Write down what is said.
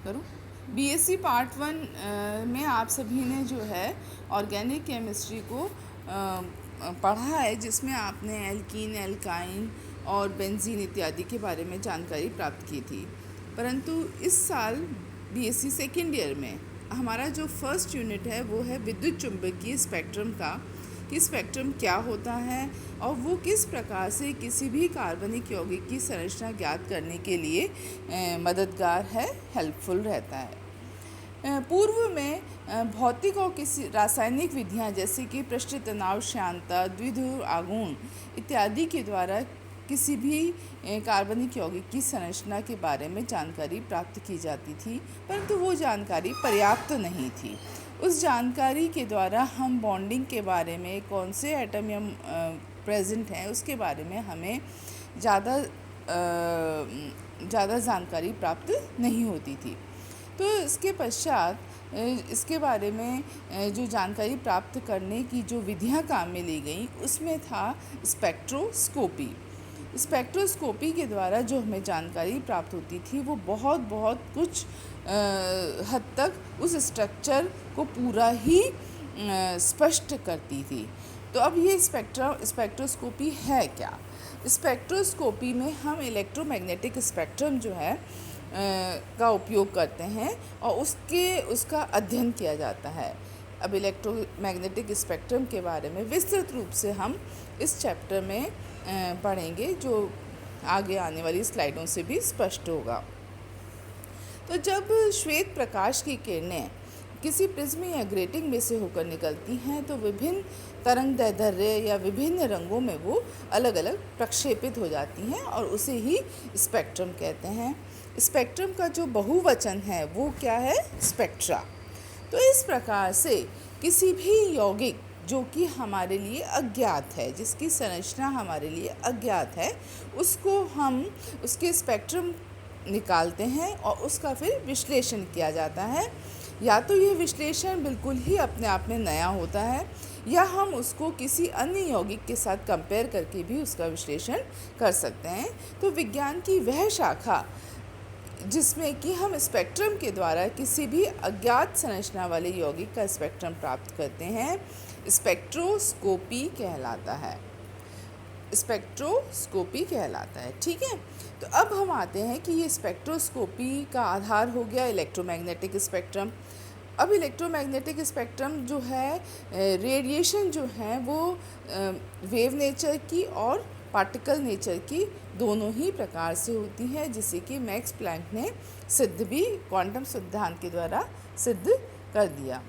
करूँ। BSc part 1 में आप सभी ने जो है ऑर्गेनिक केमिस्ट्री को पढ़ा है, जिसमें आपने एल्कीन, एल्काइन और बेंजीन इत्यादि के बारे में जानकारी प्राप्त की थी। परंतु इस साल बीएससी सेकेंड ईयर में हमारा जो फर्स्ट यूनिट है वो है विद्युत चुंबकीय स्पेक्ट्रम का, कि स्पेक्ट्रम क्या होता है और वो किस प्रकार से किसी भी कार्बनिक यौगिक की संरचना ज्ञात करने के लिए मददगार है, हेल्पफुल रहता है। पूर्व में भौतिक और किसी रासायनिक विधियां जैसे कि पृष्ठ तनाव श्यानता, द्विध्रुव आघूर्ण इत्यादि के द्वारा किसी भी कार्बनिक यौगिक की संरचना के बारे में जानकारी प्राप्त की जाती थी, परंतु वो जानकारी पर्याप्त नहीं थी। उस जानकारी के द्वारा हम बॉन्डिंग के बारे में, कौन से एटम या प्रेजेंट हैं उसके बारे में हमें ज़्यादा जानकारी प्राप्त नहीं होती थी। तो इसके पश्चात इसके बारे में जो जानकारी प्राप्त करने की जो विधियां काम में ली गई उसमें था स्पेक्ट्रोस्कोपी। स्पेक्ट्रोस्कोपी के द्वारा जो हमें जानकारी प्राप्त होती थी वो बहुत कुछ हद तक उस स्ट्रक्चर को पूरा ही स्पष्ट करती थी। तो अब ये स्पेक्ट्रोस्कोपी है क्या? स्पेक्ट्रोस्कोपी में हम इलेक्ट्रोमैग्नेटिक स्पेक्ट्रम जो है का उपयोग करते हैं और उसका अध्ययन किया जाता है। अब इलेक्ट्रोमैग्नेटिक स्पेक्ट्रम के बारे में विस्तृत रूप से हम इस चैप्टर में पढ़ेंगे, जो आगे आने वाली स्लाइडों से भी स्पष्ट होगा। तो जब श्वेत प्रकाश की किरणें किसी प्रिज्म या ग्रेटिंग में से होकर निकलती हैं तो विभिन्न तरंग दैर्ध्य या विभिन्न रंगों में वो अलग अलग प्रक्षेपित हो जाती हैं और उसे ही स्पेक्ट्रम कहते हैं। स्पेक्ट्रम का जो बहुवचन है वो क्या है? स्पेक्ट्रा। तो इस प्रकार से किसी भी यौगिक जो कि हमारे लिए अज्ञात है, जिसकी संरचना हमारे लिए अज्ञात है, उसको हम उसके स्पेक्ट्रम निकालते हैं और उसका फिर विश्लेषण किया जाता है। या तो यह विश्लेषण बिल्कुल ही अपने आप में नया होता है या हम उसको किसी अन्य यौगिक के साथ कंपेयर करके भी उसका विश्लेषण कर सकते हैं। तो विज्ञान की वह शाखा जिसमें कि हम स्पेक्ट्रम के द्वारा किसी भी अज्ञात संरचना वाले यौगिक का स्पेक्ट्रम प्राप्त करते हैं, स्पेक्ट्रोस्कोपी कहलाता है। स्पेक्ट्रोस्कोपी कहलाता है, ठीक है। तो अब हम आते हैं कि ये स्पेक्ट्रोस्कोपी का आधार हो गया इलेक्ट्रोमैग्नेटिक स्पेक्ट्रम। अब इलेक्ट्रोमैग्नेटिक स्पेक्ट्रम जो है, रेडिएशन जो है वो वेव नेचर की और पार्टिकल नेचर की दोनों ही प्रकार से होती है, जिसे कि मैक्स प्लैंक ने सिद्ध भी क्वांटम सिद्धांत के द्वारा सिद्ध कर दिया।